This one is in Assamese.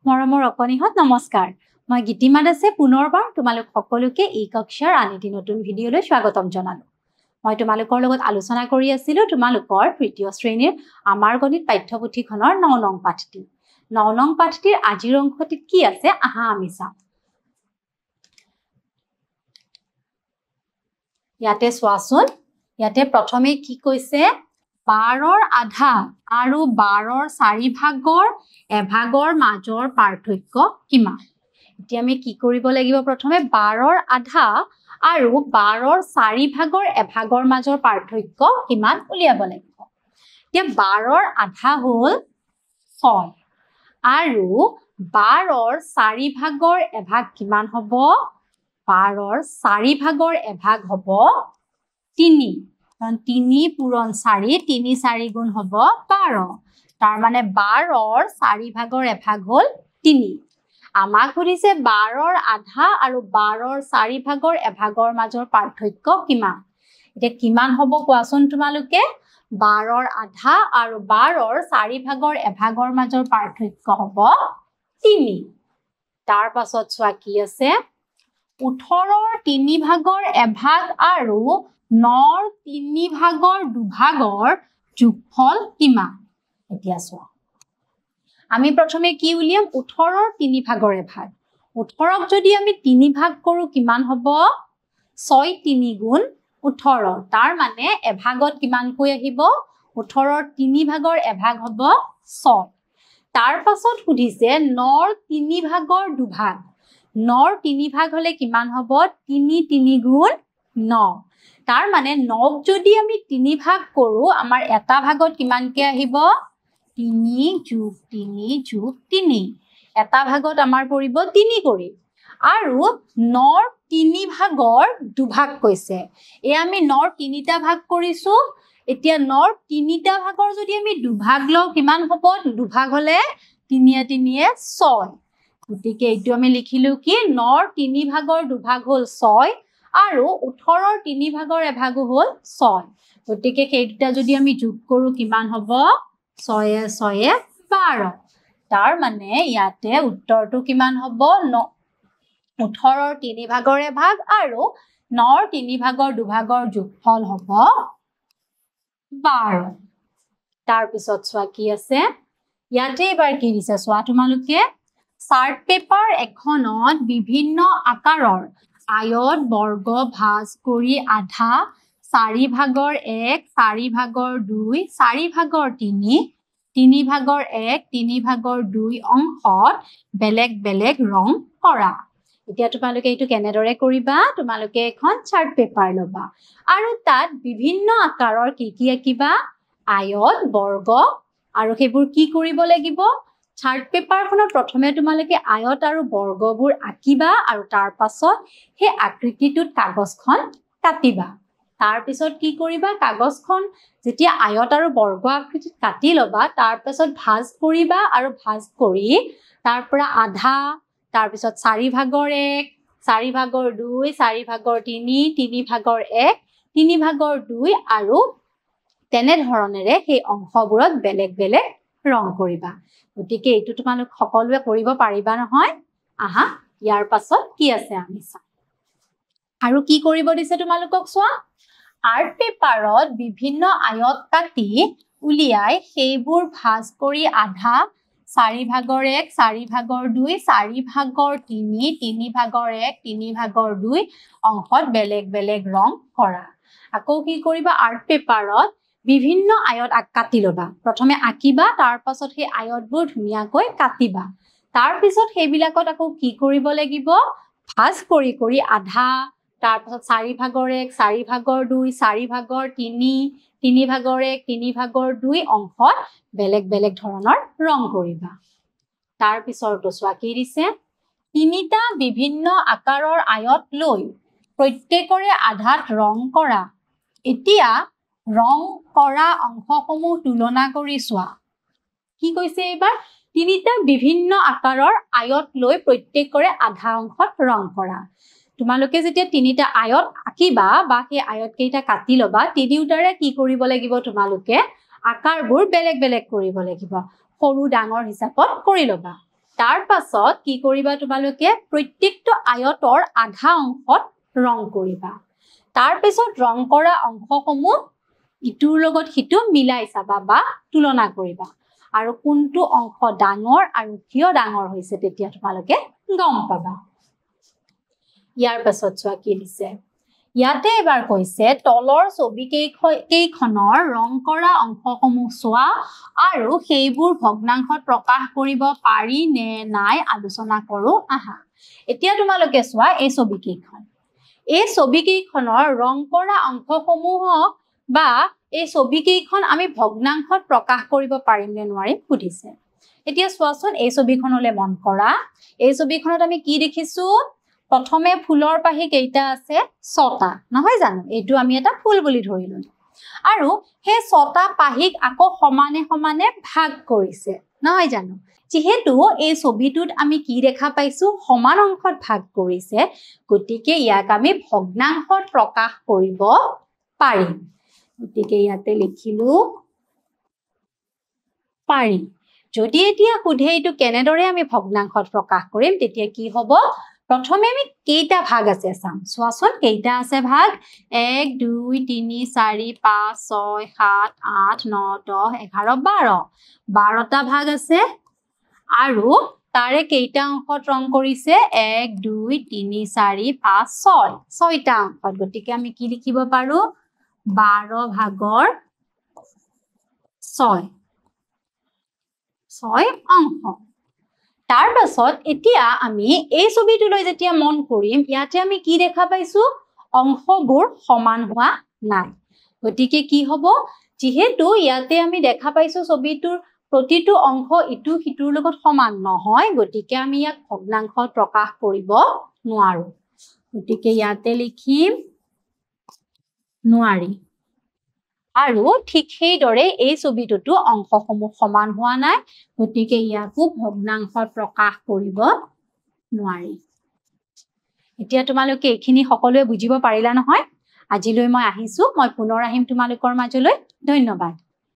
মৰমৰ অকণিহঁত নমস্কাৰ। মই গীতিমা দাসে পুনৰবাৰ তোমালোক সকলোকে এই কক্ষাৰ আন এটি নতুন ভিডিঅ'লৈ স্বাগতম জনালো। মই তোমালোকৰ লগত আলোচনা কৰি আছিলোঁ তোমালোকৰ তৃতীয় শ্ৰেণীৰ আমাৰ গণিত পাঠ্যপুথিখনৰ 9 নং পাঠটি। 9 নং পাঠটিৰ আজিৰ অংশটিত কি আছে আহা আমি চাওঁ। ইয়াতে চোৱাচোন, ইয়াতে প্ৰথমে কি কৈছে 12ৰ আধা আৰু 12ৰ 4 ভাগৰ এভাগৰ মাজৰ পাৰ্থক্য কিমান? এতিয়া আমি কি কৰিব লাগিব প্ৰথমে 12ৰ আধা আৰু 12ৰ 4 ভাগৰ এভাগৰ মাজৰ পাৰ্থক্য কিমান উলিয়াব লাগিব। এতিয়া 12ৰ আধা হ'ল 6 আৰু 12ৰ 4 ভাগৰ এভাগ কিমান হ'ব? 12ৰ 4 ভাগৰ এভাগ হ'ব 3, কাৰণ 3 পূৰণ 4 3 4 গুণ হ'ব 12, তাৰ মানে 12ৰ 4 ভাগৰ এভাগ হ'ল 3। আমাক সুধিছে 12ৰ আধা আৰু 12ৰ 4 ভাগৰ এভাগৰ মাজৰ পাৰ্থক্য কিমান। এতিয়া কিমান হ'ব কোৱাচোন তোমালোকে? 12ৰ আধা আৰু 12ৰ 4 ভাগৰ এভাগৰ মাজৰ পাৰ্থক্য হ'ব 3। তাৰ পাছত চোৱা কি আছে 18ৰ 3 ভাগৰ এভাগ আৰু 9ৰ 3 ভাগৰ দুভাগৰ যোগফল কিমান? এতিয়া চোৱা আমি প্ৰথমে কি উলিয়াম 18ৰ 3 ভাগৰ এভাগ। 18ক যদি আমি 3 ভাগ কৰো কিমান হ'ব? 6 3 গুণ 18, তাৰ মানে এভাগত কিমানকৈ আহিব? 18ৰ 3 ভাগৰ এভাগ হ'ব 6। তাৰ পাছত সুধিছে 9ৰ 3 ভাগৰ দুভাগ। 9ৰ 3 ভাগ হলে কিমান হ'ব? 3 3 গুণ 9, তাৰ মানে 9ক যদি আমি 3 ভাগ কৰো আমাৰ এটা ভাগত কিমানকৈ আহিব? 3 যোগ 3 যোগ 3, এটা ভাগত আমাৰ পৰিব 3 কৰি। আৰু 9ৰ 3 ভাগৰ দুভাগ কৈছে, এই আমি 9ৰ 3টা ভাগ কৰিছো। এতিয়া 9ৰ 3টা ভাগৰ যদি আমি দুভাগ লওঁ কিমান হ'ব? দুভাগ হলে 3 3 6, গতিকে এইটো আমি লিখিলো কি 9ৰ 3 ভাগৰ দুভাগ হ'ল 6 আৰু 18ৰ 3 ভাগৰ এভাগো হ'ল 6, গতিকে সেই দুটা যদি আমি যোগ কৰো কিমান হ'ব? 6 6 12, তাৰ মানে ইয়াতে উত্তৰটো কিমান হ'ব? 18ৰ 3 ভাগৰ এভাগ আৰু 9ৰ 3 ভাগৰ দুভাগৰ যোগফল হ'ব 12। তাৰ পিছত চোৱা কি আছে ইয়াতে এবাৰ কি দিছে চোৱা তোমালোকে চাৰ্ট পেপাৰ এখনত বিভিন্ন আকাৰৰ আয়ত বৰ্গ ভাঁজ কৰি আধা 4 ভাগৰ 1 4 ভাগৰ 2 4 ভাগৰ 3 3 ভাগৰ 1 3 ভাগৰ 2 অংশত বেলেগ বেলেগ ৰং কৰা। এতিয়া তোমালোকে এইটো কেনেদৰে কৰিবা? তোমালোকে এখন চাৰ্ট পেপাৰ ল'বা আৰু তাত বিভিন্ন আকাৰৰ কি আঁকিবা? আয়ত বৰ্গ, আৰু সেইবোৰ কি কৰিব লাগিব? চাৰ্ট পেপাৰখনত প্ৰথমে তোমালোকে আয়ত আৰু বৰ্গবোৰ আঁকিবা আৰু তাৰ পাছত সেই আকৃতিটোত কাগজখন কাটিবা। তাৰ পিছত কি কৰিবা? কাগজখন যেতিয়া আয়ত আৰু বৰ্গ আকৃতিত কাটি ল'বা তাৰ পাছত ভাঁজ কৰিবা আৰু ভাঁজ কৰি তাৰ পৰা আধা, তাৰ পিছত 4 ভাগৰ 1 4 ভাগৰ 2 4 ভাগৰ 3 3 ভাগৰ 1 3 ভাগৰ 2 আৰু তেনেধৰণেৰে সেই অংশবোৰত বেলেগ বেলেগ ৰং কৰিবা। গতিকে এইটো তোমালোক সকলোৱে কৰিব পাৰিবা নহয়? আহা ইয়াৰ পাছত কি আছে আমি চাওঁ। আৰু কি কৰিব দিছে তোমালোকক চোৱা আৰ্ট পেপাৰত বিভিন্ন আয়ত কাটি উলিয়াই সেইবোৰ ভাঁজ কৰি আধা 4 ভাগৰ 1 4 ভাগৰ 2 4 ভাগৰ 3 3 ভাগৰ 1 3 ভাগৰ 2 অংশত বেলেগ বেলেগ ৰং কৰা। আকৌ কি কৰিবা? আৰ্ট পেপাৰত বিভিন্ন আয়ত কাটি ল'বা, প্ৰথমে আঁকিবা তাৰ পাছত সেই আয়তবোৰ ধুনীয়াকৈ কাটিবা। তাৰ পিছত সেইবিলাকত আকৌ কি কৰিব লাগিব? ভাঁজ কৰি কৰি আধা, তাৰ পাছত 4 ভাগৰ 1 4 ভাগৰ 2 4 ভাগৰ 3 3 ভাগৰ 1 3 ভাগৰ 2 অংশত বেলেগ বেলেগ ধৰণৰ ৰং কৰিবা। তাৰ পিছৰটো চোৱা কি দিছে 3টা বিভিন্ন আকাৰৰ আয়ত লৈ প্ৰত্যেকৰে আধাত ৰং কৰা। এতিয়া ৰং কৰা অংশসমূহ তুলনা কৰি চোৱা। কি কৈছে এইবাৰ? 3টা বিভিন্ন আকাৰৰ আয়ত লৈ প্ৰত্যেকৰে আধা অংশত ৰং কৰা। তোমালোকে যেতিয়া 3টা আয়ত আঁকিবা বা সেই আয়ত কেইটা কাটি ল'বা তিনিওটাৰে কি কৰিব লাগিব? তোমালোকে আকাৰবোৰ বেলেগ বেলেগ কৰিব লাগিব, সৰু ডাঙৰ হিচাপত কৰি ল'বা। তাৰ পাছত কি কৰিবা তোমালোকে প্ৰত্যেকটো আয়তৰ আধা অংশত ৰং কৰিবা তাৰ পিছত ৰং কৰা অংশসমূহ ইটোৰ লগত সিটো মিলাই চাবা বা তুলনা কৰিবা আৰু কোনটো অংশ ডাঙৰ আৰু কিয় ডাঙৰ হৈছে তেতিয়া তোমালোকে গম পাবা ইয়াৰ পাছত চোৱা কি দিছে ইয়াতে এবাৰ কৈছে তলৰ ছবি কেইখনৰ ৰং কৰা অংশসমূহ চোৱা আৰু সেইবোৰ ভগ্নাংশত প্ৰকাশ কৰিব পাৰি নে নাই আলোচনা কৰো আহা এতিয়া তোমালোকে চোৱা এই ছবি কেইখনৰ ৰং কৰা অংশসমূহক বা এই ছবি কেইখন আমি ভগ্নাংশত প্ৰকাশ কৰিব পাৰিম নে নোৱাৰিম সুধিছে এতিয়া চোৱাচোন এই ছবিখনলৈ মন কৰা এই ছবিখনত আমি কি দেখিছো প্ৰথমে ফুলৰ পাহি কেইটা আছে 6টা নহয় জানো এইটো আমি এটা ফুল বুলি ধৰিলো আৰু সেই 6টা পাহিক আকৌ সমানে সমানে ভাগ কৰিছে নহয় জানো যেহেতু এই ছবিটোত আমি কি দেখা পাইছো সমান অংশত ভাগ কৰিছে গতিকে ইয়াক আমি ভগ্নাংশত প্ৰকাশ কৰিব পাৰিম গতিকে ইয়াতে লিখিলো পাৰি যদি এতিয়া সুধে এইটো কেনেদৰে আমি ভগ্নাংশত প্ৰকাশ কৰিম তেতিয়া কি হ'ব প্ৰথমে আমি কেইটা ভাগ আছে চাম চোৱাচোন কেইটা আছে ভাগ 1 2 3 4 5 6 7 8 9 10 11 12 12টা ভাগ আছে আৰু তাৰে কেইটা অংশত ৰং কৰিছে 1 2 3 4 5 6 6টা অংশত গতিকে আমি কি লিখিব পাৰো 12 ভাগৰ 6 অংশ তাৰ পাছত এতিয়া আমি এই ছবিটোলৈ যেতিয়া মন কৰিম ইয়াতে আমি কি দেখা পাইছো অংশবোৰ সমান হোৱা নাই গতিকে কি হ'ব যেহেতু ইয়াতে আমি দেখা পাইছো ছবিটোৰ প্ৰতিটো অংশ ইটো সিটোৰ লগত সমান নহয় গতিকে আমি ইয়াক ভগ্নাংশত প্ৰকাশ কৰিব নোৱাৰো গতিকে ইয়াতে লিখিম নোৱাৰি আৰু ঠিক সেইদৰে এই ছবিটোতো অংশসমূহ সমান হোৱা নাই গতিকে ইয়াকো ভগ্নাংশত প্ৰকাশ কৰিব নোৱাৰি এতিয়া তোমালোকে এইখিনি সকলোৱে বুজিব পাৰিলা নহয় আজিলৈ মই আহিছো মই পুনৰ আহিম তোমালোকৰ মাজলৈ ধন্যবাদ